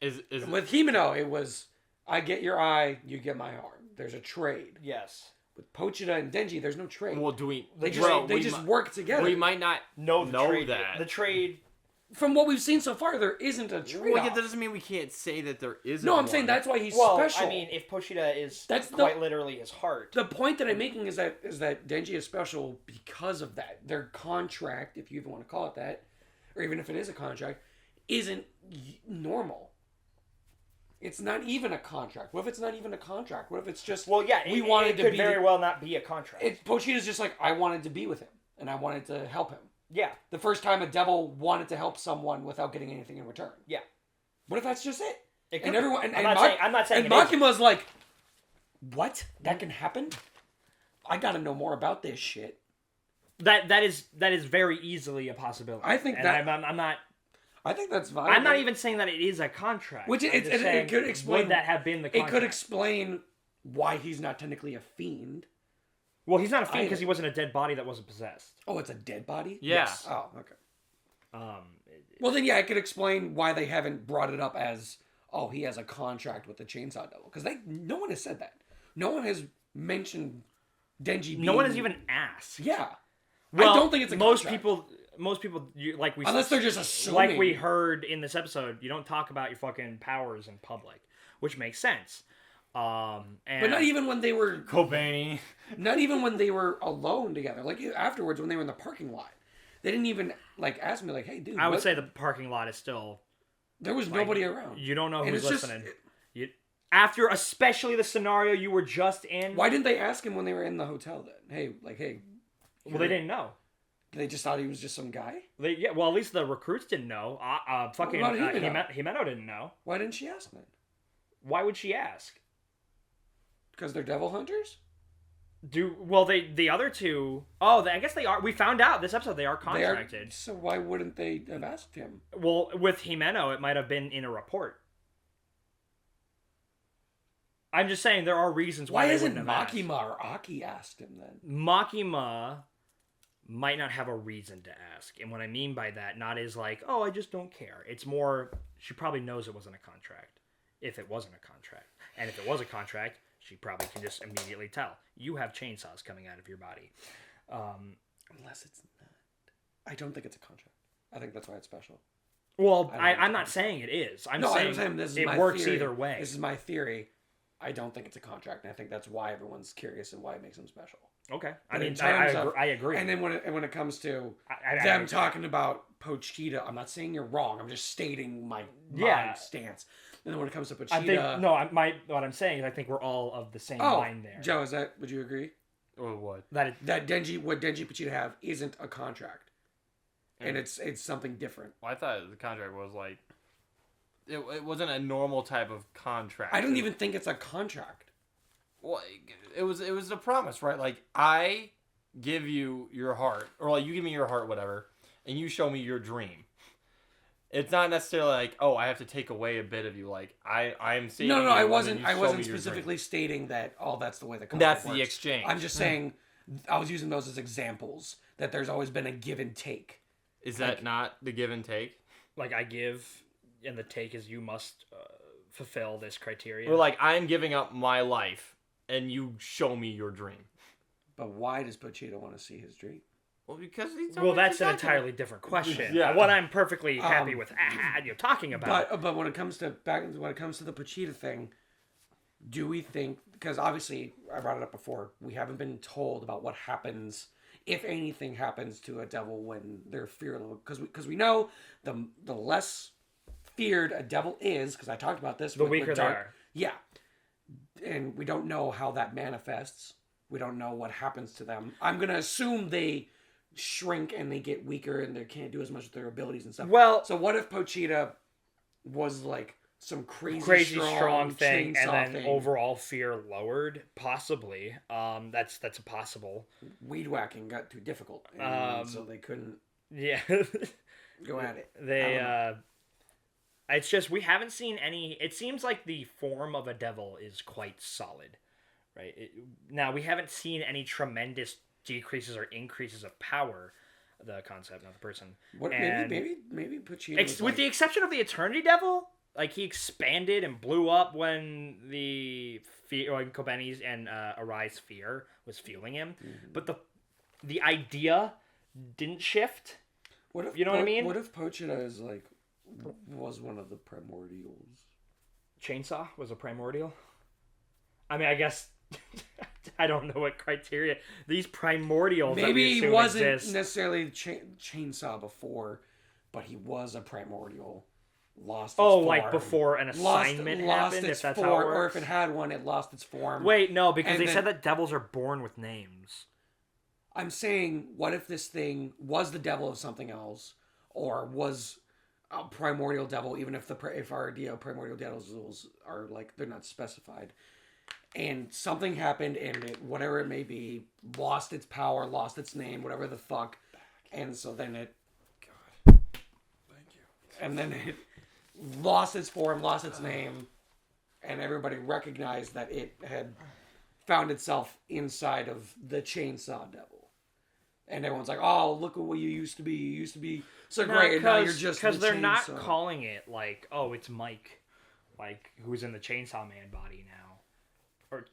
Is With Himeno, it was I get your eye, you get my arm. There's a trade. Yes. With Pochita and Denji, there's no trade. well, do we? they just well, they we just mi- work together. We might not No, know trade, that. The trade. From what we've seen so far, there isn't a trade. Well, yeah, that doesn't mean we can't say that there isn't. No, I'm one. saying that's why he's Well, special. I mean, if Pochita is That's quite literally his heart. the point that I'm making is that Denji is special because of that. Their contract, if you even want to call it that, or even if it is a contract, isn't normal. It's not even a contract. What if it's not even a contract? What if it's just Well, yeah, we it, wanted it to could be very well not be a contract. Pochita's just like I wanted to be with him and I wanted to help him. Yeah. The first time a devil wanted to help someone without getting anything in return. Yeah. What if that's just it? It could And be. everyone and, I'm not saying and it isn't. Makima's like, what? That can happen? I gotta know more about this shit. That is very easily a possibility. I think and that- I'm not. I think that's fine. I'm not even saying that it is a contract. Which I'm it just saying, could explain. Would that have been the contract? It could explain why he's not technically a fiend. Well, he's not a fiend I- because he wasn't a dead body that wasn't possessed. Oh, it's a dead body? Yeah. Yes. Oh, okay. Um, Well, then, yeah, it could explain why they haven't brought it up as, oh, he has a contract with the Chainsaw Devil. Because no one has said that. No one has mentioned Denji being... no one has even asked. Yeah. Well, I don't think it's a most contract. Most people, like we Unless they're just assuming. like we heard in this episode, you don't talk about your fucking powers in public, which makes sense. And But not even when they were... Cobain. Not even when they were alone together. Like, afterwards, when they were in the parking lot. They didn't even, like, ask me, like, hey, dude, I would what- say the parking lot is still. There was nobody around. You don't know And who's it's just- listening. After especially the scenario you were just in. Why didn't they ask him when they were in the hotel then? Hey. Well, they didn't know. They just thought he was just some guy? Well, at least the recruits didn't know. Fucking What about Himeno? Himeno didn't know. Why didn't she ask then? Why would she ask? Because they're devil hunters? The other two? Oh, I guess they are. We found out this episode they are They are, contracted. so why wouldn't they have asked him? Well, with Himeno, it might have been in a report. I'm just saying there are reasons why Why they isn't wouldn't have asked. Makima or Aki asked him then? Makima might not have a reason to ask. And what I mean by that, not is like, oh, I just don't care. It's more, she probably knows it wasn't a contract. If it wasn't a contract. And if it was a contract, she probably can just immediately tell. You have chainsaws coming out of your body. Unless it's not. I don't think it's a contract. I think that's why it's special. Well, I don't I'm not saying it is. I'm No, saying, I'm saying this is it my works theory. either way. This is my theory. I don't think it's a contract, and I think that's why everyone's curious and why it makes them special. Okay. I But mean, in terms of- I agree. And then when it comes to I them agree. talking about Pochita, I'm not saying you're wrong. I'm just stating my stance. And then when it comes to Pochita, I think, no, what I'm saying is I think we're all of the same mind there. Joe, would you agree Or what? That that what Denji Pochita have isn't a contract, and it's something different. Well, I thought the contract was like, it wasn't a normal type of contract. I don't even think it's a contract. Well, it was a promise, right? Like, I give you your heart, or like you give me your heart, whatever, and you show me your dream. It's not necessarily like, oh, I have to take away a bit of you. Like, I'm seeing. No, you, I and wasn't. you I show wasn't me your dream. specifically stating that. Oh, that's the way the contract That's works. the exchange. I'm just saying. I was using those as examples that there's always been a give and take. Is that not the give and take? like I give, and the take is you must fulfill this criteria. Or like, I'm giving up my life, and you show me your dream. But why does Pochita want to see his dream? Well, because he's well, that's an entirely different question. Yeah. What I'm perfectly happy with talking about. But when it comes to the Pochita thing, do we think, because obviously I brought it up before, we haven't been told about what happens, if anything happens to a devil when they're feared, because we know the less feared a devil is, because I talked about this, the with weaker they Dark. are. Yeah, and we don't know how that manifests. We don't know what happens to them. I'm gonna assume they shrink and they get weaker and they can't do as much with their abilities and stuff. Well, So what if Pochita was like some crazy strong thing, and chainsaw then thing? overall fear lowered? Possibly. That's a possible. Weed whacking got too difficult, and so they couldn't Yeah. go at it. They it's just we haven't seen any. It seems like the form of a devil is quite solid, right? Now we haven't seen any tremendous decreases or increases of power. The concept, not the person. What? And Maybe Pochita was with the exception of the Eternity Devil, like he expanded and blew up when the Kobenis and Arai's fear was fueling him, but the idea didn't shift. What if you know what I mean? What if Pochita is like was one of the primordials? Chainsaw was a primordial. I mean, I guess I don't know what criteria these primordials. Maybe that he we wasn't exist. necessarily Chainsaw before, but he was a primordial. Lost its Oh, form. like before an assignment happened, if that's how it works? Or if it had one, it lost its form. Wait, no, because And they then- said that devils are born with names. I'm saying, what if this thing was the devil of something else, or was a primordial devil? Even if if our idea of primordial devils are like they're not specified, and something happened, and it, whatever it may be, lost its power, lost its name, whatever the fuck, and so then it, God, thank you, and then it lost its form, lost its name, and everybody recognized that it had found itself inside of the Chainsaw Devil. And everyone's like, "Oh, look at what you used to be. You used to be so great, and now you're just because the they're not Chainsaw." calling it like, oh, it's Mike, like who's in the Chainsaw Man body now, or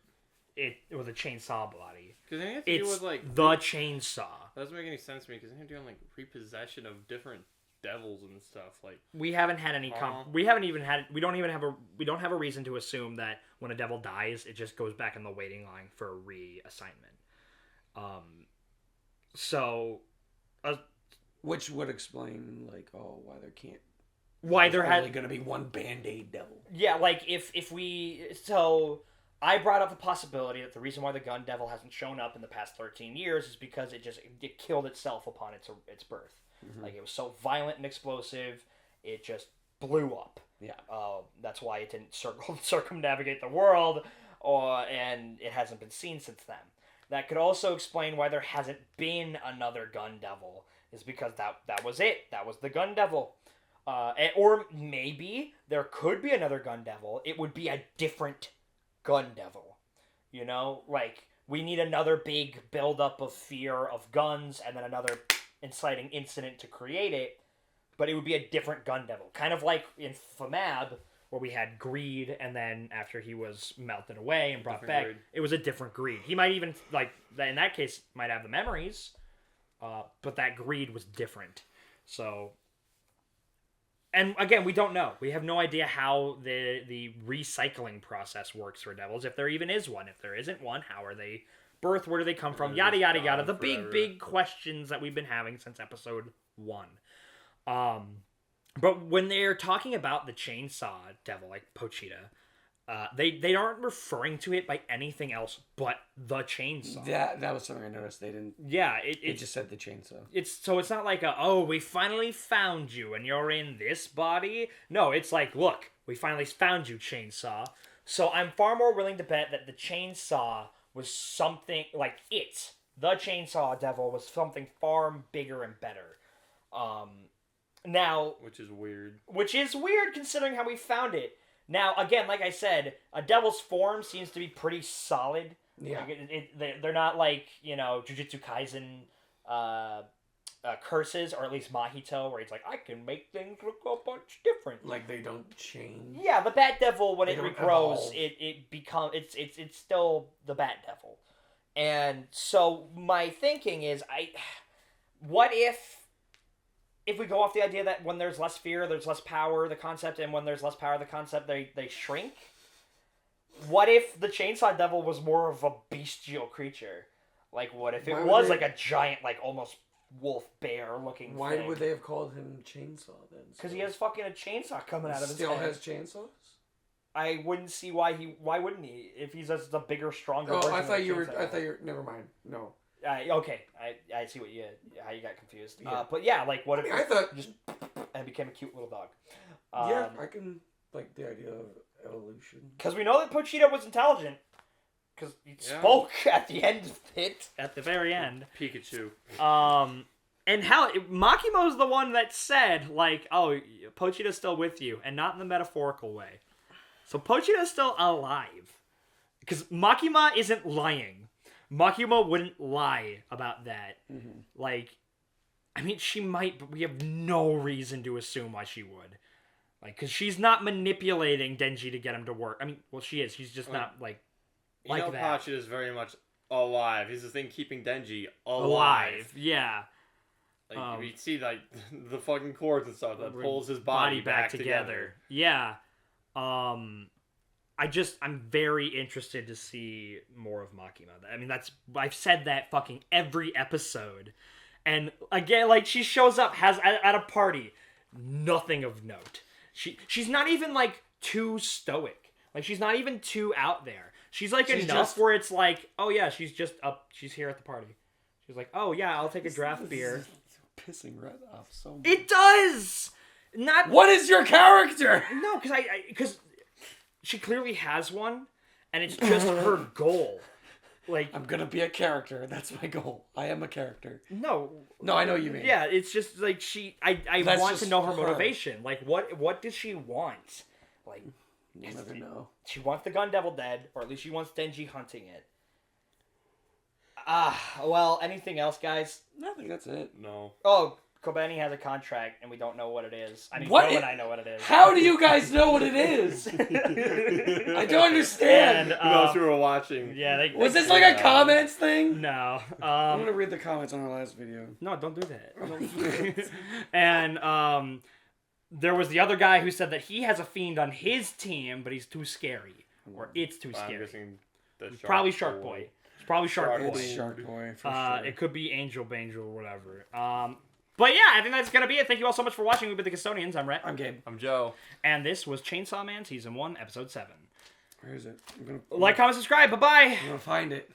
the Chainsaw body. Because it has to do It's with like the Chainsaw. that doesn't make any sense to me. Because they have to do like repossession of different devils and stuff. Like We haven't had any. We haven't even had. We don't even have a. We don't have a reason to assume that when a devil dies, it just goes back in the waiting line for a reassignment. So, Which would explain, like, why there can't. why There's there only had going to be one Band-Aid devil. Yeah, like if we I brought up the possibility that the reason why the gun devil hasn't shown up in the past 13 years is because it killed itself upon its birth. Mm-hmm. Like it was so violent and explosive, it just blew up. Yeah. That's why it didn't circumnavigate the world, and it hasn't been seen since then. That could also explain why there hasn't been another gun devil. Is because that was it. That was the gun devil. Or maybe there could be another gun devil. It would be a different gun devil. You know? Like, we need another big buildup of fear of guns and then another inciting incident to create it. But it would be a different gun devil. Kind of like in FMAB, where we had Greed, and then after he was melted away and brought back, Greed. it was a different Greed. He might even, like, in that case, might have the memories, but that Greed was different. So, and again, we don't know. We have no idea how the recycling process works for devils, if there even is one. If there isn't one, how are they birthed? Where do they come from? Yada, yada, yada. The big questions that we've been having since episode 1. But when they're talking about the Chainsaw Devil, like Pochita, they aren't referring to it by anything else but the Chainsaw. That was something I noticed. They didn't. Yeah, It just said the chainsaw. it's not like we finally found you and you're in this body. No, it's like, look, we finally found you, Chainsaw. So I'm far more willing to bet that the Chainsaw was something like the Chainsaw Devil was something far bigger and better. Now, which is weird. Which is weird considering how we found it. Now, again, like I said, a devil's form seems to be pretty solid. Yeah. Like they're not like, Jujutsu Kaisen curses, or at least Mahito, where he's like, I can make things look a bunch different. Like they don't change. Yeah, the Bat Devil, when They it don't regrows, evolve. it's still the Bat Devil. And so my thinking is, what if we go off the idea that when there's less fear, there's less power, the concept, and when there's less power, the concept, they shrink? What if the Chainsaw Devil was more of a bestial creature? Like, what if it was like a giant, like, almost wolf bear looking Why thing? would they have called him Chainsaw then? Because he has fucking a chainsaw coming out of his Still head. has chainsaws? I wouldn't see why wouldn't he? If he's just a bigger, stronger Oh, version I of thought the you were. Chainsaw I thought Devil. you were. Never mind. No. Okay, I see how you got confused. Yeah. But yeah, like what if I thought just and became a cute little dog? yeah, I can like the idea of evolution. Because we know that Pochita was intelligent. Because he spoke at the end of it. At the very end. Pikachu. And how Makimo's the one that said, like, oh, Pochita's still with you, and not in the metaphorical way. So Pochita's still alive. Because Makima isn't lying. Makima wouldn't lie about that. Mm-hmm. Like, I mean, she might, but we have no reason to assume why she would. Like, because she's not manipulating Denji to get him to work. I mean, well, she is. She's just not, like that. Pacha is very much alive. He's the thing keeping Denji alive. Alive, yeah. Like, we see, like, the fucking cords and stuff that pulls his body back together. Yeah. I'm very interested to see more of Makima. I mean, I've said that fucking every episode. And again, like, she shows up, at a party, nothing of note. She's not even, like, too stoic. Like, she's not even too out there. She's like, enough where it's like, oh yeah, she's just up, she's here at the party. She's like, oh yeah, I'll take a draft beer. Pissing right off so much. It does! Not... What is your character? No, because she clearly has one, and it's just her goal. Like, I'm gonna be a character. That's my goal. I am a character. No, I know what you mean. Yeah, it's just like I want to know her motivation. Like, what does she want? Like, you'll never know. She wants the Gun Devil dead, or at least she wants Denji hunting it. Well, anything else, guys? I think that's it. No. Oh, Kobeni has a contract, and we don't know what it is. I mean, what? Joe and I know what it is. How do you guys know what it is? I don't understand. And, those who were watching. Yeah, was this like a comments thing? No. I'm gonna read the comments on our last video. No, don't do that. And there was the other guy who said that he has a fiend on his team, but he's too scary, or it's too scary. I'm guessing probably Shark Boy. It's probably Shark Boy. It's Shark Boy, for sure. It could be Angel Bangel or whatever. But yeah, I think that's going to be it. Thank you all so much for watching. We've been the Custodians. I'm Rhett. I'm Gabe. I'm Joe. And this was Chainsaw Man Season 1, Episode 7. Where is it? Like, comment, subscribe. Bye-bye. I'm going to find it.